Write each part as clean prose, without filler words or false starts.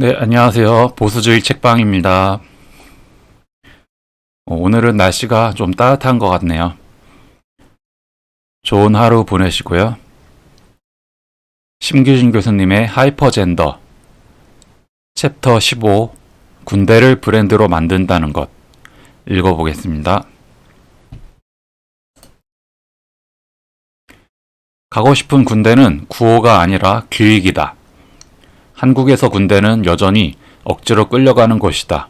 네, 안녕하세요. 보수주의 책방입니다. 오늘은 날씨가 좀 따뜻한 것 같네요. 좋은 하루 보내시고요. 심규진 교수님의 하이퍼젠더 챕터 15 군대를 브랜드로 만든다는 것 읽어보겠습니다. 가고 싶은 군대는 구호가 아니라 기획이다. 한국에서 군대는 여전히 억지로 끌려가는 곳이다.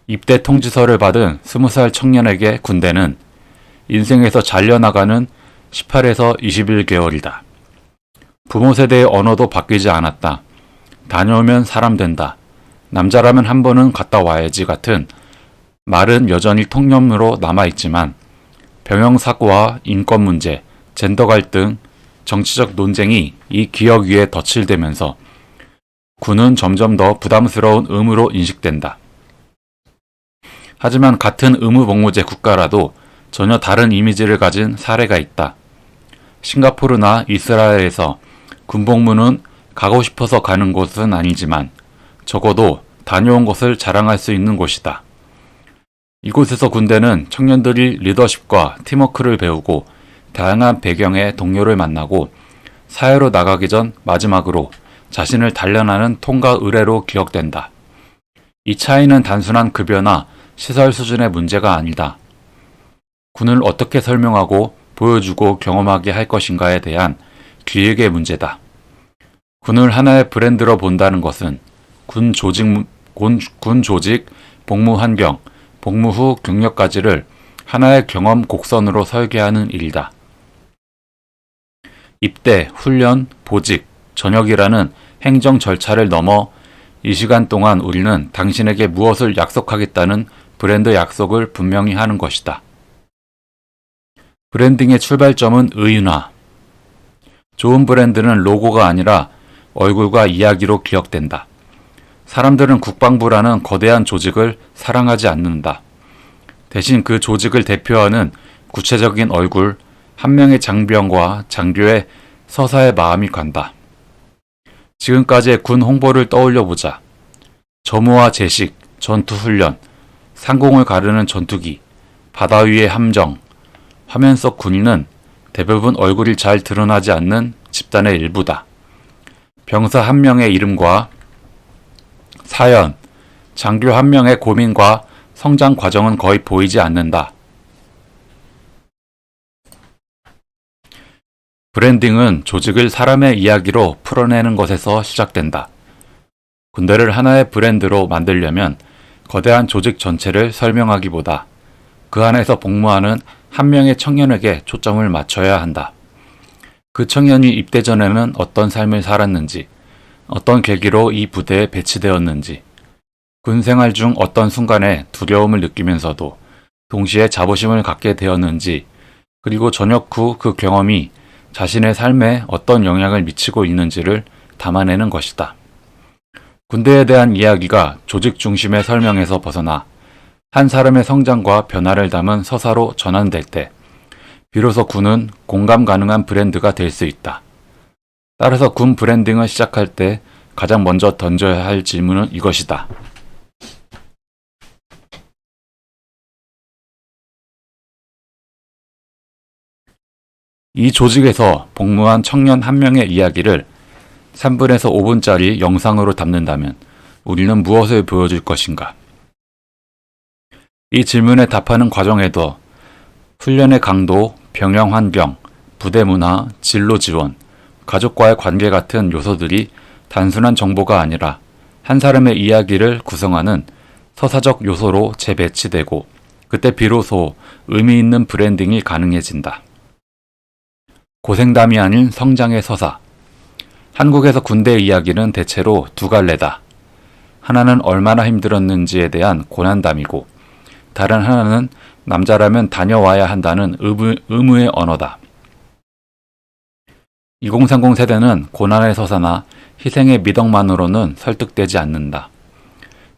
입대 통지서를 받은 20살 청년에게 군대는 인생에서 잘려나가는 18에서 21개월이다. 부모 세대의 언어도 바뀌지 않았다. 다녀오면 사람 된다. 남자라면 한 번은 갔다 와야지 같은 말은 여전히 통념으로 남아있지만 병영사고와 인권 문제, 젠더 갈등, 정치적 논쟁이 이 기억 위에 덧칠되면서 군은 점점 더 부담스러운 의무로 인식된다. 하지만 같은 의무복무제 국가라도 전혀 다른 이미지를 가진 사례가 있다. 싱가포르나 이스라엘에서 군복무는 가고 싶어서 가는 곳은 아니지만 적어도 다녀온 것을 자랑할 수 있는 곳이다. 이곳에서 군대는 청년들이 리더십과 팀워크를 배우고 다양한 배경의 동료를 만나고 사회로 나가기 전 마지막으로 자신을 단련하는 통과 의례로 기억된다. 이 차이는 단순한 급여나 시설 수준의 문제가 아니다. 군을 어떻게 설명하고 보여주고 경험하게 할 것인가에 대한 기획의 문제다. 군을 하나의 브랜드로 본다는 것은 군 조직, 복무 환경, 복무 후 경력까지를 하나의 경험 곡선으로 설계하는 일이다. 입대, 훈련, 보직, 전역이라는 행정 절차를 넘어 이 시간 동안 우리는 당신에게 무엇을 약속하겠다는 브랜드 약속을 분명히 하는 것이다. 브랜딩의 출발점은 의윤화. 좋은 브랜드는 로고가 아니라 얼굴과 이야기로 기억된다. 사람들은 국방부라는 거대한 조직을 사랑하지 않는다. 대신 그 조직을 대표하는 구체적인 얼굴, 한 명의 장병과 장교의 서사의 마음이 간다. 지금까지의 군 홍보를 떠올려보자. 점호와 제식, 전투훈련, 상공을 가르는 전투기, 바다 위의 함정, 화면 속 군인은 대부분 얼굴이 잘 드러나지 않는 집단의 일부다. 병사 한 명의 이름과 사연, 장교 한 명의 고민과 성장 과정은 거의 보이지 않는다. 브랜딩은 조직을 사람의 이야기로 풀어내는 것에서 시작된다. 군대를 하나의 브랜드로 만들려면 거대한 조직 전체를 설명하기보다 그 안에서 복무하는 한 명의 청년에게 초점을 맞춰야 한다. 그 청년이 입대 전에는 어떤 삶을 살았는지, 어떤 계기로 이 부대에 배치되었는지, 군 생활 중 어떤 순간에 두려움을 느끼면서도 동시에 자부심을 갖게 되었는지, 그리고 전역 후 그 경험이 자신의 삶에 어떤 영향을 미치고 있는지를 담아내는 것이다. 군대에 대한 이야기가 조직 중심의 설명에서 벗어나 한 사람의 성장과 변화를 담은 서사로 전환될 때 비로소 군은 공감 가능한 브랜드가 될 수 있다. 따라서 군 브랜딩을 시작할 때 가장 먼저 던져야 할 질문은 이것이다. 이 조직에서 복무한 청년 한 명의 이야기를 3분에서 5분짜리 영상으로 담는다면 우리는 무엇을 보여줄 것인가? 이 질문에 답하는 과정에도 훈련의 강도, 병영 환경, 부대 문화, 진로 지원, 가족과의 관계 같은 요소들이 단순한 정보가 아니라 한 사람의 이야기를 구성하는 서사적 요소로 재배치되고 그때 비로소 의미 있는 브랜딩이 가능해진다. 고생담이 아닌 성장의 서사. 한국에서 군대 이야기는 대체로 두 갈래다. 하나는 얼마나 힘들었는지에 대한 고난담이고 다른 하나는 남자라면 다녀와야 한다는 의무의 언어다. 2030 세대는 고난의 서사나 희생의 미덕만으로는 설득되지 않는다.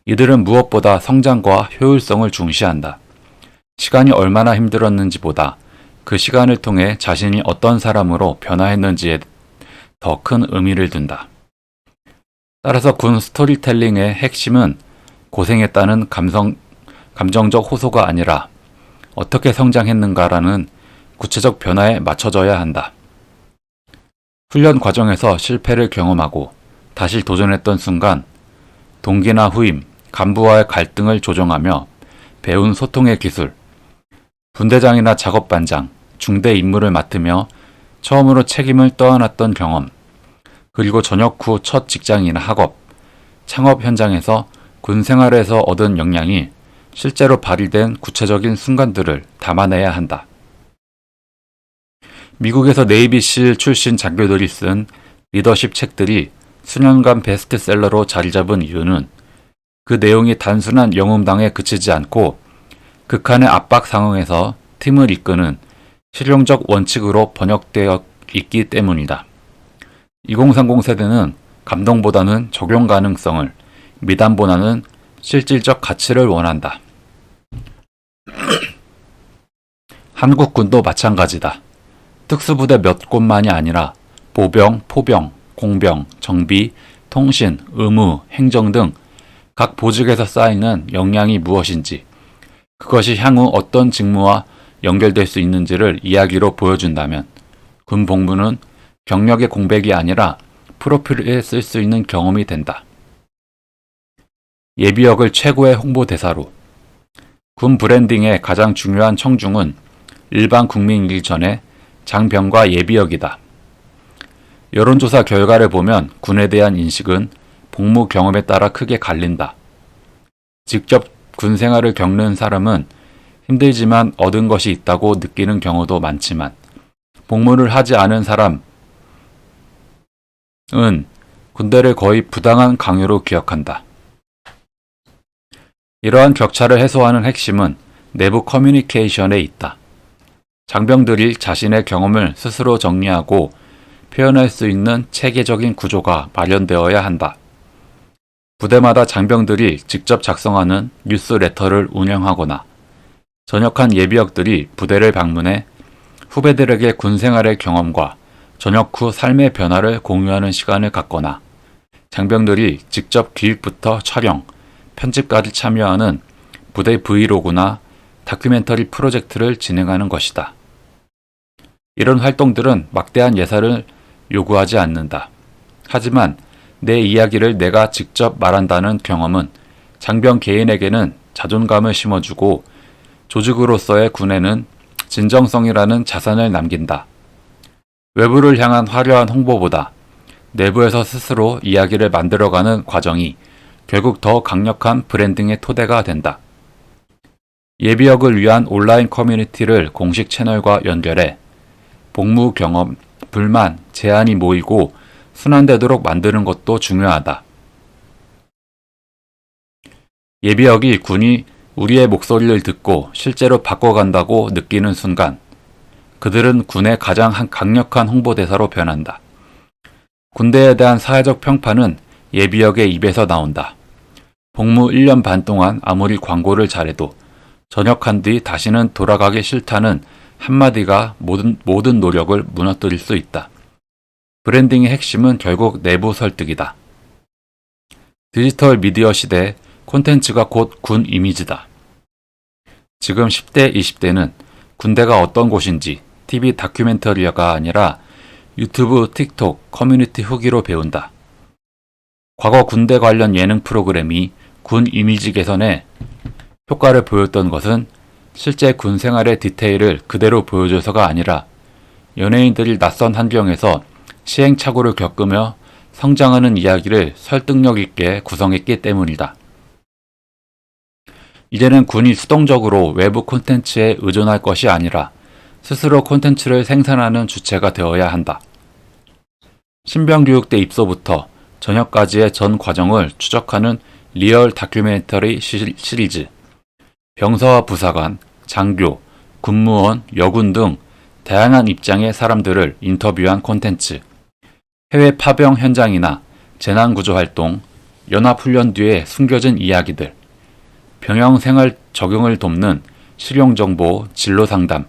이들은 무엇보다 성장과 효율성을 중시한다. 시간이 얼마나 힘들었는지보다 그 시간을 통해 자신이 어떤 사람으로 변화했는지에 더 큰 의미를 둔다. 따라서 군 스토리텔링의 핵심은 고생했다는 감정적 호소가 아니라 어떻게 성장했는가라는 구체적 변화에 맞춰져야 한다. 훈련 과정에서 실패를 경험하고 다시 도전했던 순간 동기나 후임, 간부와의 갈등을 조정하며 배운 소통의 기술, 분대장이나 작업반장, 중대 임무를 맡으며 처음으로 책임을 떠안았던 경험, 그리고 전역 후 첫 직장이나 학업, 창업 현장에서 군 생활에서 얻은 역량이 실제로 발휘된 구체적인 순간들을 담아내야 한다. 미국에서 네이비실 출신 장교들이 쓴 리더십 책들이 수년간 베스트셀러로 자리 잡은 이유는 그 내용이 단순한 영웅당에 그치지 않고 극한의 압박 상황에서 팀을 이끄는 실용적 원칙으로 번역되어 있기 때문이다. 2030 세대는 감동보다는 적용 가능성을, 미담보다는 실질적 가치를 원한다. 한국군도 마찬가지다. 특수부대 몇 곳만이 아니라 보병, 포병, 공병, 정비, 통신, 의무, 행정 등 각 보직에서 쌓이는 역량이 무엇인지, 그것이 향후 어떤 직무와 연결될 수 있는지를 이야기로 보여준다면 군 복무는 경력의 공백이 아니라 프로필에 쓸 수 있는 경험이 된다. 예비역을 최고의 홍보대사로. 군 브랜딩의 가장 중요한 청중은 일반 국민이기 전에 장병과 예비역이다. 여론조사 결과를 보면 군에 대한 인식은 복무 경험에 따라 크게 갈린다. 직접 군 생활을 겪는 사람은 힘들지만 얻은 것이 있다고 느끼는 경우도 많지만 복무를 하지 않은 사람은 군대를 거의 부당한 강요로 기억한다. 이러한 격차를 해소하는 핵심은 내부 커뮤니케이션에 있다. 장병들이 자신의 경험을 스스로 정리하고 표현할 수 있는 체계적인 구조가 마련되어야 한다. 부대마다 장병들이 직접 작성하는 뉴스레터를 운영하거나 전역한 예비역들이 부대를 방문해 후배들에게 군 생활의 경험과 전역 후 삶의 변화를 공유하는 시간을 갖거나 장병들이 직접 기획부터 촬영, 편집까지 참여하는 부대 브이로그나 다큐멘터리 프로젝트를 진행하는 것이다. 이런 활동들은 막대한 예산을 요구하지 않는다. 하지만 내 이야기를 내가 직접 말한다는 경험은 장병 개인에게는 자존감을 심어주고 조직으로서의 군에는 진정성이라는 자산을 남긴다. 외부를 향한 화려한 홍보보다 내부에서 스스로 이야기를 만들어가는 과정이 결국 더 강력한 브랜딩의 토대가 된다. 예비역을 위한 온라인 커뮤니티를 공식 채널과 연결해 복무 경험, 불만, 제안이 모이고 순환되도록 만드는 것도 중요하다. 예비역이 군이 우리의 목소리를 듣고 실제로 바꿔간다고 느끼는 순간 그들은 군의 가장 강력한 홍보대사로 변한다. 군대에 대한 사회적 평판은 예비역의 입에서 나온다. 복무 1년 반 동안 아무리 광고를 잘해도 전역한 뒤 다시는 돌아가기 싫다는 한마디가 모든 노력을 무너뜨릴 수 있다. 브랜딩의 핵심은 결국 내부 설득이다. 디지털 미디어 시대 콘텐츠가 곧 군 이미지다. 지금 10대, 20대는 군대가 어떤 곳인지 TV 다큐멘터리가 아니라 유튜브, 틱톡, 커뮤니티 후기로 배운다. 과거 군대 관련 예능 프로그램이 군 이미지 개선에 효과를 보였던 것은 실제 군 생활의 디테일을 그대로 보여줘서가 아니라 연예인들이 낯선 환경에서 시행착오를 겪으며 성장하는 이야기를 설득력 있게 구성했기 때문이다. 이제는 군이 수동적으로 외부 콘텐츠에 의존할 것이 아니라 스스로 콘텐츠를 생산하는 주체가 되어야 한다. 신병교육대 입소부터 전역까지의 전 과정을 추적하는 리얼 다큐멘터리 시리즈, 병사와 부사관, 장교, 군무원, 여군 등 다양한 입장의 사람들을 인터뷰한 콘텐츠, 해외 파병 현장이나 재난구조 활동, 연합훈련 뒤에 숨겨진 이야기들, 병영 생활 적용을 돕는 실용정보, 진로상담,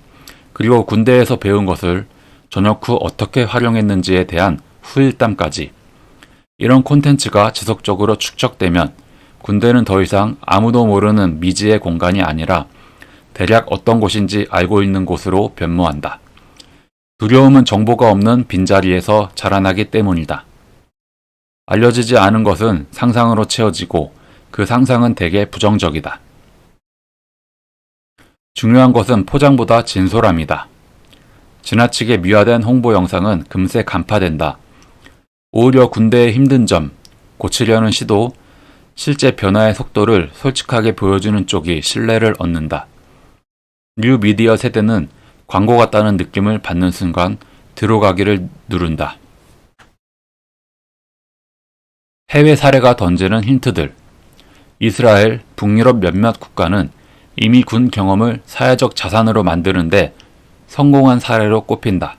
그리고 군대에서 배운 것을 전역 후 어떻게 활용했는지에 대한 후일담까지 이런 콘텐츠가 지속적으로 축적되면 군대는 더 이상 아무도 모르는 미지의 공간이 아니라 대략 어떤 곳인지 알고 있는 곳으로 변모한다. 두려움은 정보가 없는 빈자리에서 자라나기 때문이다. 알려지지 않은 것은 상상으로 채워지고 그 상상은 대개 부정적이다. 중요한 것은 포장보다 진솔함이다. 지나치게 미화된 홍보 영상은 금세 간파된다. 오히려 군대의 힘든 점, 고치려는 시도, 실제 변화의 속도를 솔직하게 보여주는 쪽이 신뢰를 얻는다. 뉴 미디어 세대는 광고 같다는 느낌을 받는 순간 들어가기를 누른다. 해외 사례가 던지는 힌트들. 이스라엘, 북유럽 몇몇 국가는 이미 군 경험을 사회적 자산으로 만드는데 성공한 사례로 꼽힌다.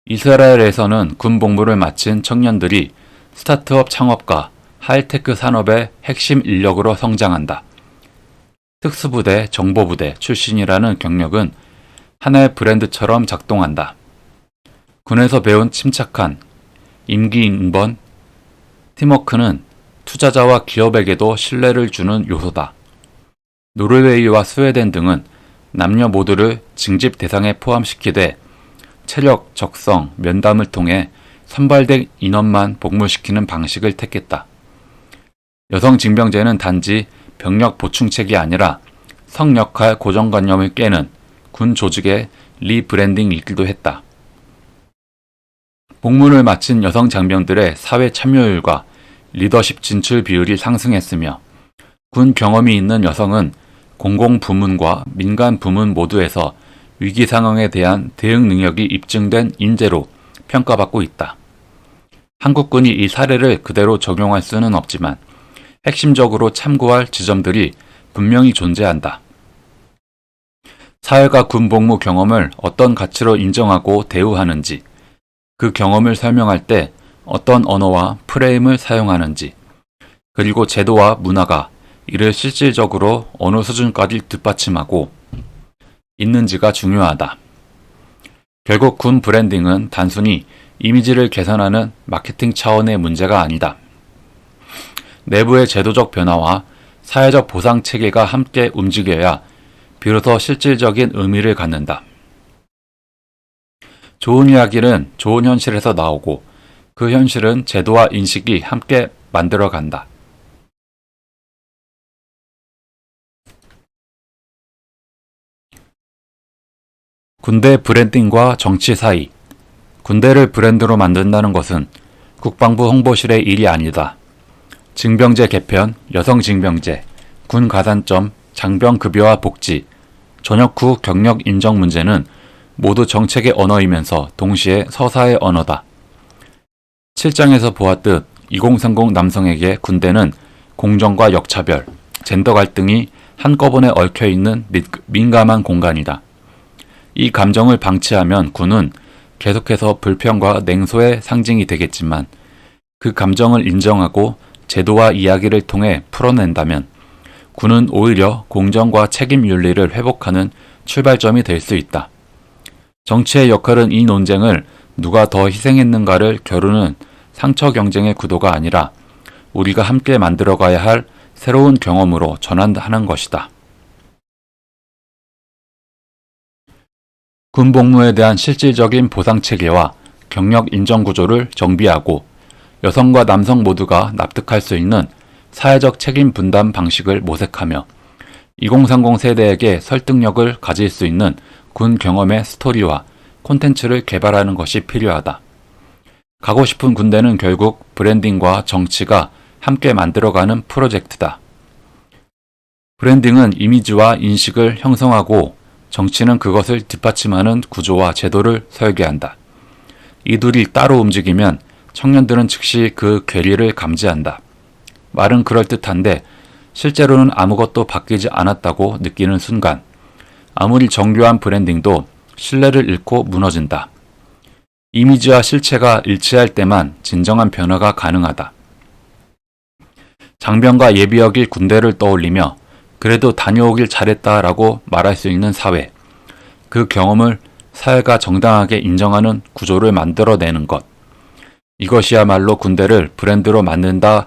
이스라엘에서는 군 복무를 마친 청년들이 스타트업 창업과 하이테크 산업의 핵심 인력으로 성장한다. 특수부대, 정보부대 출신이라는 경력은 하나의 브랜드처럼 작동한다. 군에서 배운 침착한 임기응변, 팀워크는 투자자와 기업에게도 신뢰를 주는 요소다. 노르웨이와 스웨덴 등은 남녀 모두를 징집 대상에 포함시키되 체력, 적성, 면담을 통해 선발된 인원만 복무시키는 방식을 택했다. 여성 징병제는 단지 병력 보충책이 아니라 성역할 고정관념을 깨는 군 조직의 리브랜딩이기도 했다. 복무를 마친 여성 장병들의 사회 참여율과 리더십 진출 비율이 상승했으며 군 경험이 있는 여성은 공공부문과 민간부문 모두에서 위기 상황에 대한 대응 능력이 입증된 인재로 평가받고 있다. 한국군이 이 사례를 그대로 적용할 수는 없지만 핵심적으로 참고할 지점들이 분명히 존재한다. 사회가 군 복무 경험을 어떤 가치로 인정하고 대우하는지, 그 경험을 설명할 때 어떤 언어와 프레임을 사용하는지, 그리고 제도와 문화가 이를 실질적으로 어느 수준까지 뒷받침하고 있는지가 중요하다. 결국 군 브랜딩은 단순히 이미지를 개선하는 마케팅 차원의 문제가 아니다. 내부의 제도적 변화와 사회적 보상 체계가 함께 움직여야 비로소 실질적인 의미를 갖는다. 좋은 이야기는 좋은 현실에서 나오고 그 현실은 제도와 인식이 함께 만들어간다. 군대 브랜딩과 정치 사이. 군대를 브랜드로 만든다는 것은 국방부 홍보실의 일이 아니다. 징병제 개편, 여성 징병제, 군 가산점, 장병 급여와 복지, 전역 후 경력 인정 문제는 모두 정책의 언어이면서 동시에 서사의 언어다. 7장에서 보았듯 2030 남성에게 군대는 공정과 역차별, 젠더 갈등이 한꺼번에 얽혀있는 민감한 공간이다. 이 감정을 방치하면 군은 계속해서 불평과 냉소의 상징이 되겠지만 그 감정을 인정하고 제도와 이야기를 통해 풀어낸다면 군은 오히려 공정과 책임 윤리를 회복하는 출발점이 될 수 있다. 정치의 역할은 이 논쟁을 누가 더 희생했는가를 겨루는 상처 경쟁의 구도가 아니라 우리가 함께 만들어가야 할 새로운 경험으로 전환하는 것이다. 군 복무에 대한 실질적인 보상 체계와 경력 인정 구조를 정비하고 여성과 남성 모두가 납득할 수 있는 사회적 책임 분담 방식을 모색하며 2030 세대에게 설득력을 가질 수 있는 군 경험의 스토리와 콘텐츠를 개발하는 것이 필요하다. 가고 싶은 군대는 결국 브랜딩과 정치가 함께 만들어가는 프로젝트다. 브랜딩은 이미지와 인식을 형성하고 정치는 그것을 뒷받침하는 구조와 제도를 설계한다. 이 둘이 따로 움직이면 청년들은 즉시 그 괴리를 감지한다. 말은 그럴듯한데 실제로는 아무것도 바뀌지 않았다고 느끼는 순간 아무리 정교한 브랜딩도 신뢰를 잃고 무너진다. 이미지와 실체가 일치할 때만 진정한 변화가 가능하다. 장병과 예비역이 군대를 떠올리며 그래도 다녀오길 잘했다라고 말할 수 있는 사회, 그 경험을 사회가 정당하게 인정하는 구조를 만들어내는 것. 이것이야말로 군대를 브랜드로 만든다는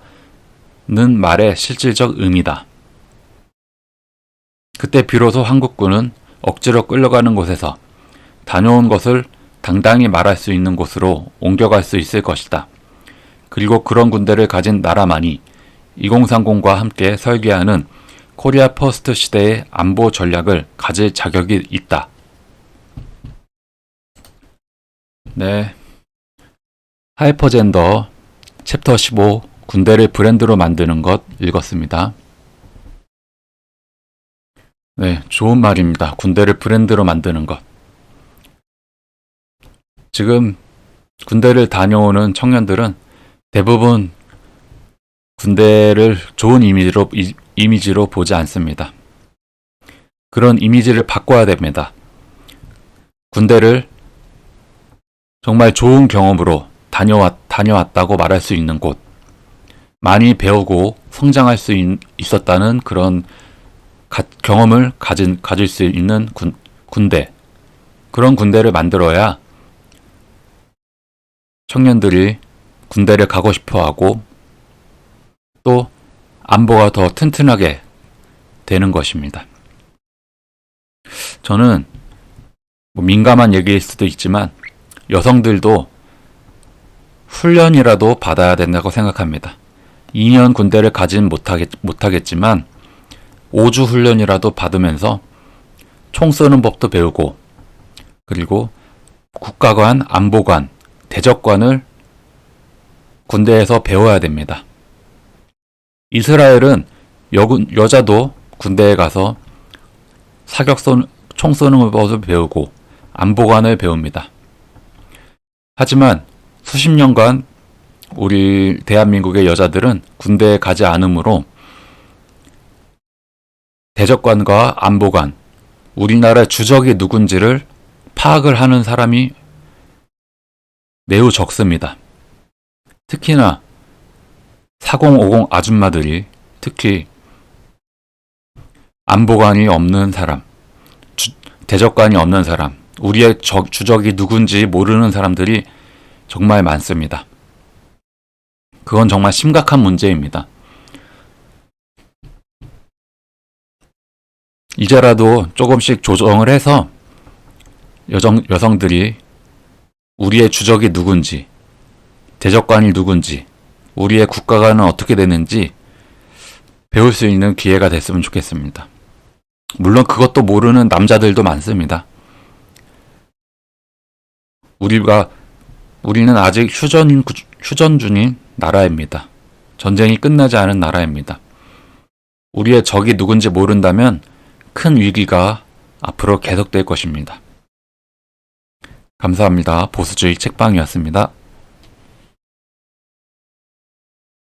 말의 실질적 의미다. 그때 비로소 한국군은 억지로 끌려가는 곳에서 다녀온 것을 당당히 말할 수 있는 곳으로 옮겨갈 수 있을 것이다. 그리고 그런 군대를 가진 나라만이 2030과 함께 설계하는 코리아 퍼스트 시대의 안보 전략을 가질 자격이 있다. 네. 하이퍼젠더 챕터 15 군대를 브랜드로 만드는 것 읽었습니다. 네, 좋은 말입니다. 군대를 브랜드로 만드는 것. 지금 군대를 다녀오는 청년들은 대부분 군대를 좋은 이미지로 보지 않습니다. 그런 이미지를 바꿔야 됩니다. 군대를 정말 좋은 경험으로 다녀왔다고 말할 수 있는 곳, 많이 배우고 성장할 수 있었다는 그런 경험을 가질 수 있는 군대, 그런 군대를 만들어야 청년들이 군대를 가고 싶어하고 또 안보가 더 튼튼하게 되는 것입니다. 저는 민감한 얘기일 수도 있지만 여성들도 훈련이라도 받아야 된다고 생각합니다. 2년 군대를 가진 못하겠지만 5주 훈련이라도 받으면서 총 쏘는 법도 배우고 그리고 국가관, 안보관, 대적관을 군대에서 배워야 됩니다. 이스라엘은 여자도 군대에 가서 총 쏘는 법을 배우고 안보관을 배웁니다. 하지만 수십 년간 우리 대한민국의 여자들은 군대에 가지 않으므로 대적관과 안보관, 우리나라의 주적이 누군지를 파악을 하는 사람이 매우 적습니다. 특히나 4050 아줌마들이 특히 안보관이 없는 사람, 대적관이 없는 사람, 우리의 주적이 누군지 모르는 사람들이 정말 많습니다. 그건 정말 심각한 문제입니다. 이제라도 조금씩 조정을 해서 여성들이 우리의 주적이 누군지, 대적관이 누군지, 우리의 국가관은 어떻게 되는지 배울 수 있는 기회가 됐으면 좋겠습니다. 물론 그것도 모르는 남자들도 많습니다. 우리는 아직 휴전 중인 나라입니다. 전쟁이 끝나지 않은 나라입니다. 우리의 적이 누군지 모른다면 큰 위기가 앞으로 계속될 것입니다. 감사합니다. 보수주의 책방이었습니다.